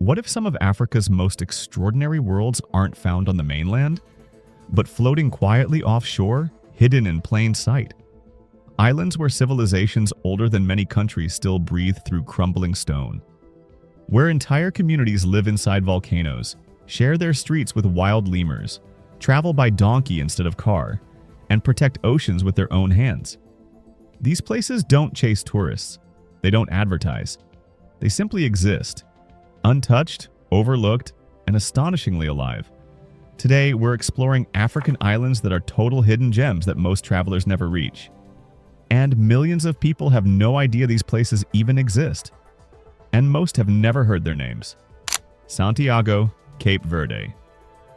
What if some of Africa's most extraordinary worlds aren't found on the mainland, but floating quietly offshore, hidden in plain sight? Islands where civilizations older than many countries still breathe through crumbling stone. Where entire communities live inside volcanoes, share their streets with wild lemurs, travel by donkey instead of car, and protect oceans with their own hands. These places don't chase tourists. They don't advertise. They simply exist, untouched, overlooked, and astonishingly alive. Today, we're exploring African islands that are total hidden gems that most travelers never reach. And millions of people have no idea these places even exist. And most have never heard their names. Santiago, Cape Verde.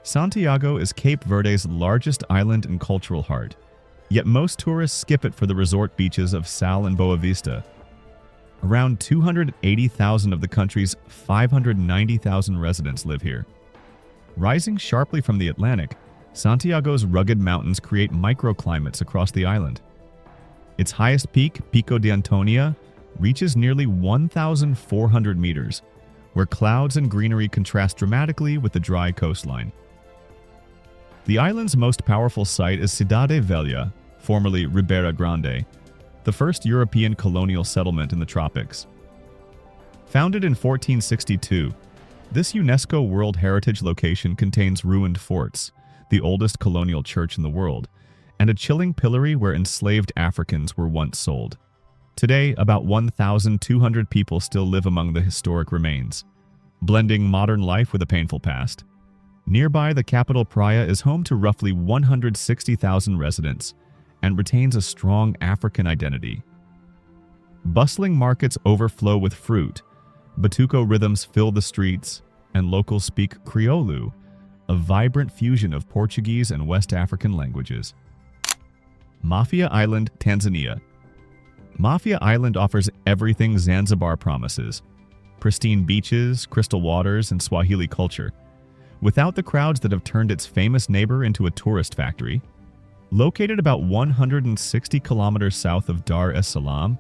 Santiago is Cape Verde's largest island and cultural heart, yet most tourists skip it for the resort beaches of Sal and Boa Vista. Around 280,000 of the country's 590,000 residents live here. Rising sharply from the Atlantic, Santiago's rugged mountains create microclimates across the island. Its highest peak, Pico de Antonia, reaches nearly 1,400 meters, where clouds and greenery contrast dramatically with the dry coastline. The island's most powerful site is Cidade Velha, formerly Ribeira Grande, the first European colonial settlement in the tropics. Founded in 1462, this UNESCO World Heritage location contains ruined forts, the oldest colonial church in the world, and a chilling pillory where enslaved Africans were once sold. Today, about 1,200 people still live among the historic remains, blending modern life with a painful past. Nearby, the capital Praia is home to roughly 160,000 residents and retains a strong African identity. Bustling markets overflow with fruit, batuco rhythms fill the streets, and locals speak Crioulo, a vibrant fusion of Portuguese and West African languages. Mafia Island, Tanzania. Mafia Island offers everything Zanzibar promises: pristine beaches, crystal waters, and Swahili culture, without the crowds that have turned its famous neighbor into a tourist factory. Located about 160 kilometers south of Dar es Salaam,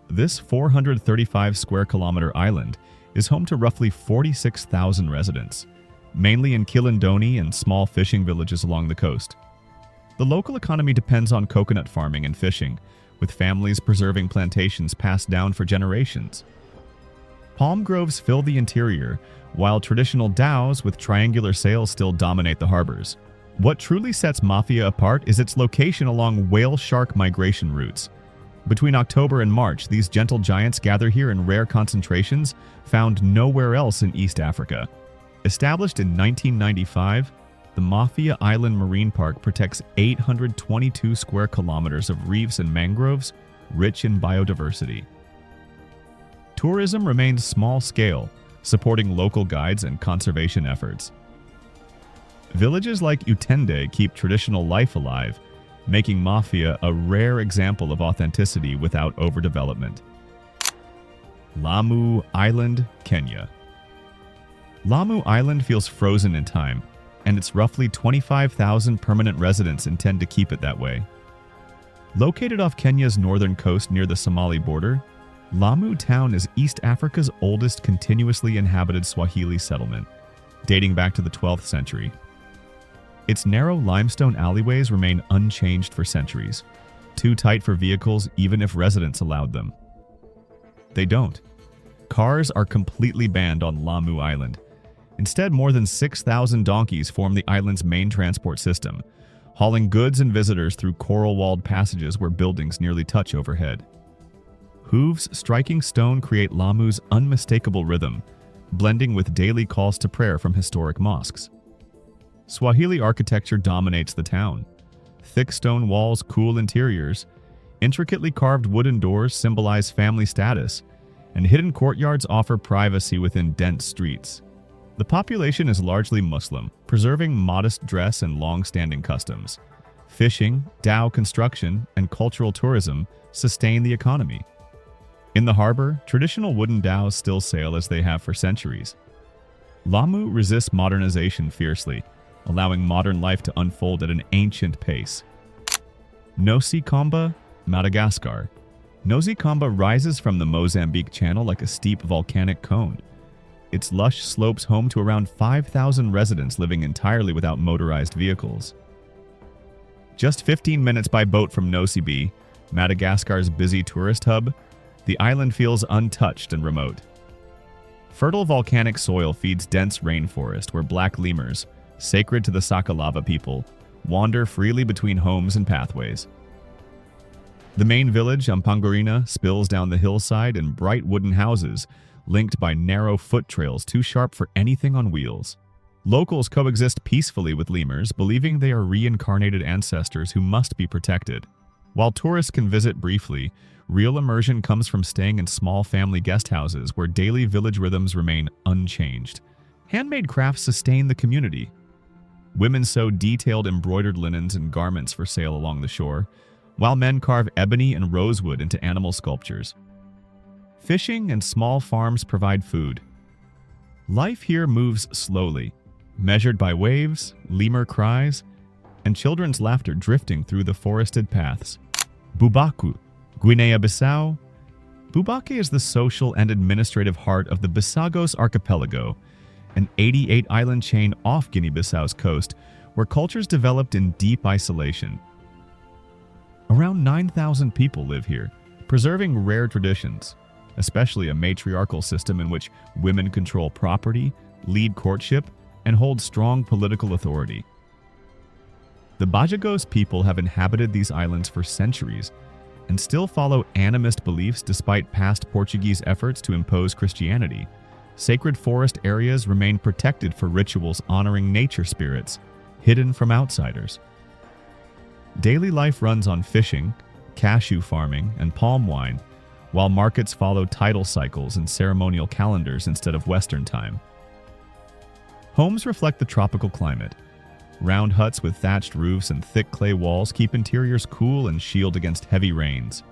this 435 square kilometer island is home to roughly 46,000 residents, mainly in Kilindoni and small fishing villages along the coast. The local economy depends on coconut farming and fishing, with families preserving plantations passed down for generations. Palm groves fill the interior, while traditional dhows with triangular sails still dominate the harbors. What truly sets Mafia apart is its location along whale-shark migration routes. Between October and March, these gentle giants gather here in rare concentrations found nowhere else in East Africa. Established in 1995, the Mafia Island Marine Park protects 822 square kilometers of reefs and mangroves, rich in biodiversity. Tourism remains small-scale, supporting local guides and conservation efforts. Villages like Utende keep traditional life alive, making Mafia a rare example of authenticity without overdevelopment. Lamu Island, Kenya. Lamu Island feels frozen in time, and its roughly 25,000 permanent residents intend to keep it that way. Located off Kenya's northern coast near the Somali border, Lamu Town is East Africa's oldest continuously inhabited Swahili settlement, dating back to the 12th century. Its narrow limestone alleyways remain unchanged for centuries, too tight for vehicles even if residents allowed them. They don't. Cars are completely banned on Lamu Island. Instead, more than 6,000 donkeys form the island's main transport system, hauling goods and visitors through coral-walled passages where buildings nearly touch overhead. Hooves striking stone create Lamu's unmistakable rhythm, blending with daily calls to prayer from historic mosques. Swahili architecture dominates the town. Thick stone walls cool interiors, intricately carved wooden doors symbolize family status, and hidden courtyards offer privacy within dense streets. The population is largely Muslim, preserving modest dress and long-standing customs. Fishing, dhow construction, and cultural tourism sustain the economy. In the harbor, traditional wooden dhows still sail as they have for centuries. Lamu resists modernization fiercely, allowing modern life to unfold at an ancient pace. Nosy Comba, Madagascar. Nosy Comba rises from the Mozambique Channel like a steep volcanic cone. its lush slopes home to around 5,000 residents living entirely without motorized vehicles. Just 15 minutes by boat from Nosy, Madagascar's busy tourist hub, the island feels untouched and remote. Fertile volcanic soil feeds dense rainforest where black lemurs, sacred to the Sakalava people, wander freely between homes and pathways. The main village, Ampangorina, spills down the hillside in bright wooden houses, linked by narrow foot trails too sharp for anything on wheels. Locals coexist peacefully with lemurs, believing they are reincarnated ancestors who must be protected. While tourists can visit briefly, real immersion comes from staying in small family guest houses where daily village rhythms remain unchanged. Handmade crafts sustain the community. Women sew detailed embroidered linens and garments for sale along the shore, while men carve ebony and rosewood into animal sculptures. Fishing and small farms provide food. Life here moves slowly, measured by waves, lemur cries, and children's laughter drifting through the forested paths. Boubakou, Guinea-Bissau. Boubaké is the social and administrative heart of the Bisagos Archipelago, an 88-island chain off Guinea-Bissau's coast where cultures developed in deep isolation. Around 9,000 people live here, preserving rare traditions, especially a matriarchal system in which women control property, lead courtship, and hold strong political authority. The Bajagos people have inhabited these islands for centuries and still follow animist beliefs despite past Portuguese efforts to impose Christianity. Sacred forest areas remain protected for rituals honoring nature spirits, hidden from outsiders. Daily life runs on fishing, cashew farming, and palm wine, while markets follow tidal cycles and ceremonial calendars instead of Western time. Homes reflect the tropical climate. Round huts with thatched roofs and thick clay walls keep interiors cool and shield against heavy rains.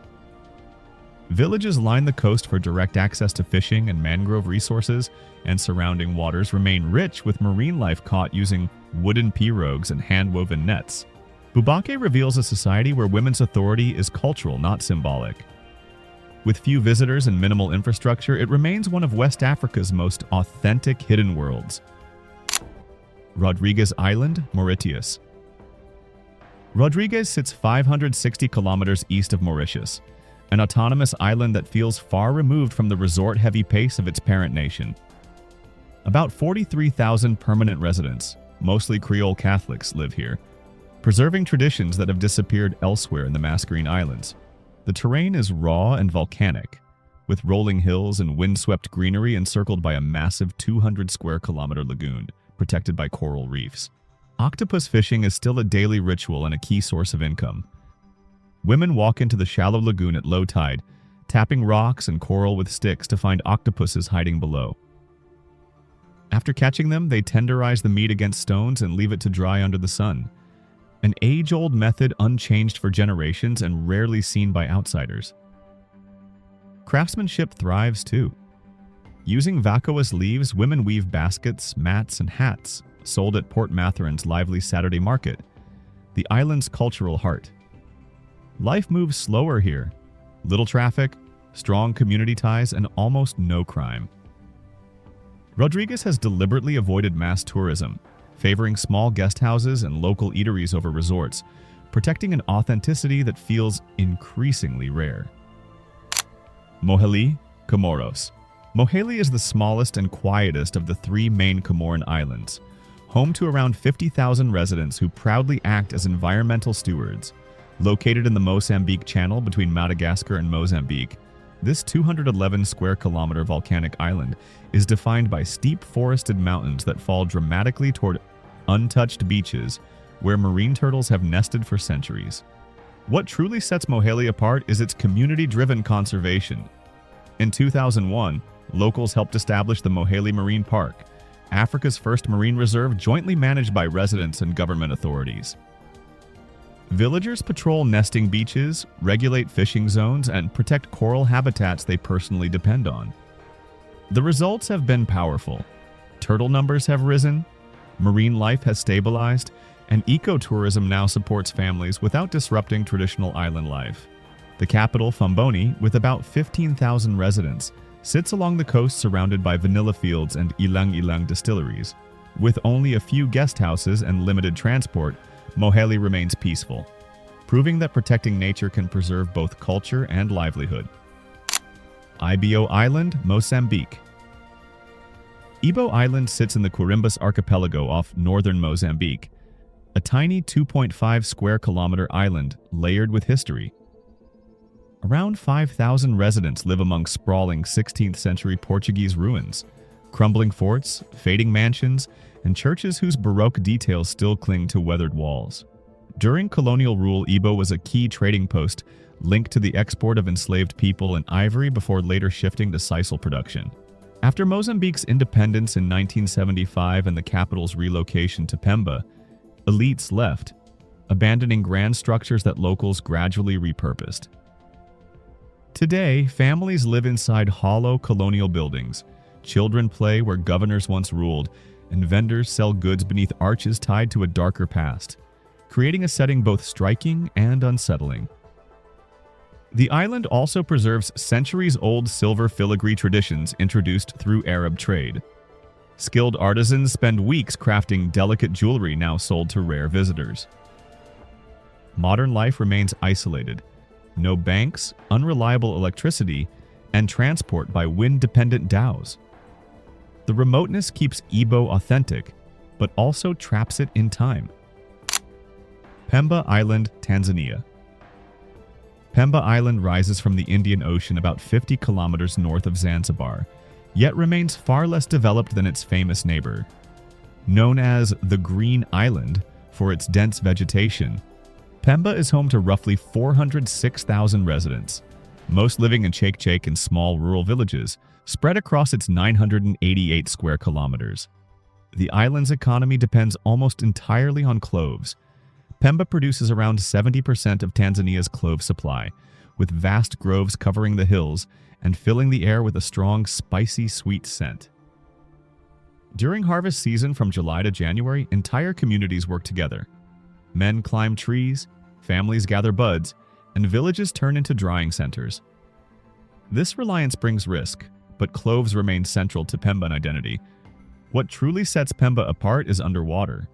Villages line the coast for direct access to fishing and mangrove resources, and surrounding waters remain rich with marine life caught using wooden pirogues and hand-woven nets. Boubaké reveals a society where women's authority is cultural, not symbolic. With few visitors and minimal infrastructure, it remains one of West Africa's most authentic hidden worlds. Rodrigues Island, Mauritius. Rodrigues sits 560 kilometers east of Mauritius, an autonomous island that feels far removed from the resort-heavy pace of its parent nation. About 43,000 permanent residents, mostly Creole Catholics, live here, preserving traditions that have disappeared elsewhere in the Mascarene Islands. The terrain is raw and volcanic, with rolling hills and windswept greenery encircled by a massive 200-square-kilometer lagoon, protected by coral reefs. Octopus fishing is still a daily ritual and a key source of income. Women walk into the shallow lagoon at low tide, tapping rocks and coral with sticks to find octopuses hiding below. After catching them, they tenderize the meat against stones and leave it to dry under the sun. An age-old method unchanged for generations and rarely seen by outsiders. Craftsmanship thrives too. Using vacuous leaves, women weave baskets, mats, and hats, sold at Port Matherin's lively Saturday market, the island's cultural heart. Life moves slower here. Little traffic, strong community ties, and almost no crime. Rodrigues has deliberately avoided mass tourism, favoring small guest houses and local eateries over resorts, protecting an authenticity that feels increasingly rare. Moheli, Comoros. Moheli is the smallest and quietest of the three main Comoran islands, home to around 50,000 residents who proudly act as environmental stewards. Located in the Mozambique Channel between Madagascar and Mozambique, this 211-square-kilometer volcanic island is defined by steep forested mountains that fall dramatically toward untouched beaches where marine turtles have nested for centuries. What truly sets Moheli apart is its community-driven conservation. In 2001, locals helped establish the Moheli Marine Park, Africa's first marine reserve jointly managed by residents and government authorities. Villagers patrol nesting beaches, regulate fishing zones, and protect coral habitats they personally depend on. The results have been powerful. Turtle numbers have risen, marine life has stabilized, and ecotourism now supports families without disrupting traditional island life. The capital, Famboni, with about 15,000 residents, sits along the coast surrounded by vanilla fields and ilang-ilang distilleries. With only a few guest houses and limited transport, Moheli remains peaceful, proving that protecting nature can preserve both culture and livelihood. Ibio Island, Mozambique. Ibo Island sits in the Quirimbas archipelago off northern Mozambique, a tiny 2.5 square kilometer island layered with history. Around 5,000 residents live among sprawling 16th century Portuguese ruins, crumbling forts, fading mansions, and churches whose Baroque details still cling to weathered walls. During colonial rule, Ibo was a key trading post linked to the export of enslaved people and ivory before later shifting to sisal production. After Mozambique's independence in 1975 and the capital's relocation to Pemba, elites left, abandoning grand structures that locals gradually repurposed. Today, families live inside hollow colonial buildings, children play where governors once ruled, and vendors sell goods beneath arches tied to a darker past, creating a setting both striking and unsettling. The island also preserves centuries-old silver filigree traditions introduced through Arab trade. Skilled artisans spend weeks crafting delicate jewelry now sold to rare visitors. Modern life remains isolated. No banks, unreliable electricity, and transport by wind-dependent dhows. The remoteness keeps Ibo authentic, but also traps it in time. Pemba Island, Tanzania. Pemba Island rises from the Indian Ocean about 50 kilometers north of Zanzibar, yet remains far less developed than its famous neighbor. Known as the Green Island for its dense vegetation, Pemba is home to roughly 406,000 residents, most living in Chake and small rural villages, spread across its 988 square kilometers. The island's economy depends almost entirely on cloves. Pemba produces around 70% of Tanzania's clove supply, with vast groves covering the hills and filling the air with a strong, spicy, sweet scent. During harvest season from July to January, entire communities work together. Men climb trees, families gather buds, and villages turn into drying centers. This reliance brings risk, but cloves remain central to Pemban identity. What truly sets Pemba apart is underwater.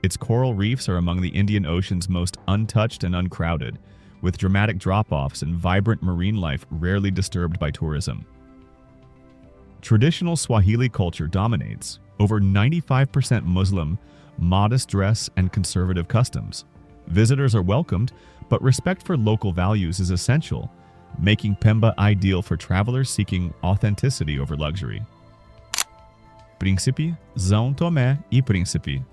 Its coral reefs are among the Indian Ocean's most untouched and uncrowded, with dramatic drop-offs and vibrant marine life rarely disturbed by tourism. Traditional Swahili culture dominates, over 95% Muslim, modest dress, and conservative customs. Visitors are welcomed, but respect for local values is essential, making Pemba ideal for travelers seeking authenticity over luxury. Príncipe, São Tomé e Príncipe.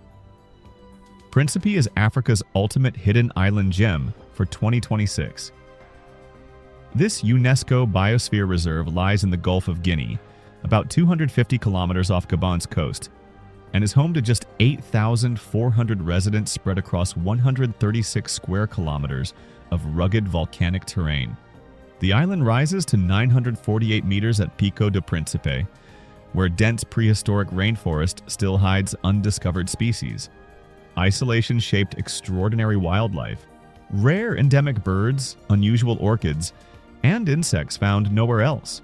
Príncipe is Africa's ultimate hidden island gem for 2026. This UNESCO Biosphere Reserve lies in the Gulf of Guinea, about 250 kilometers off Gabon's coast, and is home to just 8,400 residents spread across 136 square kilometers of rugged volcanic terrain. The island rises to 948 meters at Pico de Príncipe, where dense prehistoric rainforest still hides undiscovered species. Isolation shaped extraordinary wildlife, rare endemic birds, unusual orchids, and insects found nowhere else.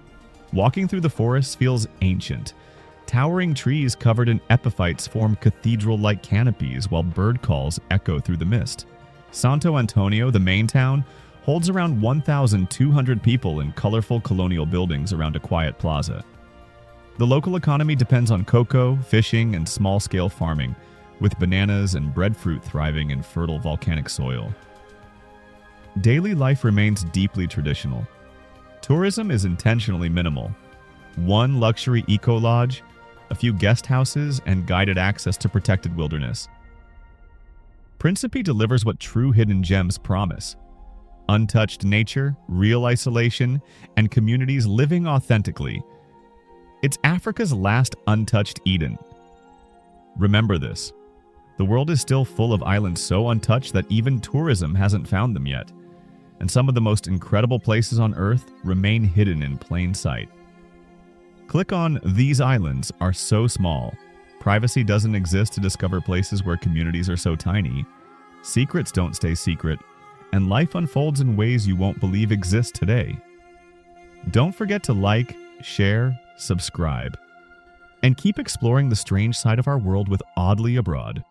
Walking through the forest feels ancient. Towering trees covered in epiphytes form cathedral-like canopies while bird calls echo through the mist. Santo Antonio, the main town, holds around 1,200 people in colorful colonial buildings around a quiet plaza. The local economy depends on cocoa, fishing, and small-scale farming, with bananas and breadfruit thriving in fertile volcanic soil. Daily life remains deeply traditional. Tourism is intentionally minimal. One luxury eco-lodge, a few guest houses, and guided access to protected wilderness. Príncipe delivers what true hidden gems promise: untouched nature, real isolation, and communities living authentically. It's Africa's last untouched Eden. Remember this: the world is still full of islands so untouched that even tourism hasn't found them yet, and some of the most incredible places on Earth remain hidden in plain sight. Click on "These islands are so small." Privacy doesn't exist to discover places where communities are so tiny. Secrets don't stay secret, and life unfolds in ways you won't believe exist today. Don't forget to like, share, subscribe, and keep exploring the strange side of our world with Oddly Abroad.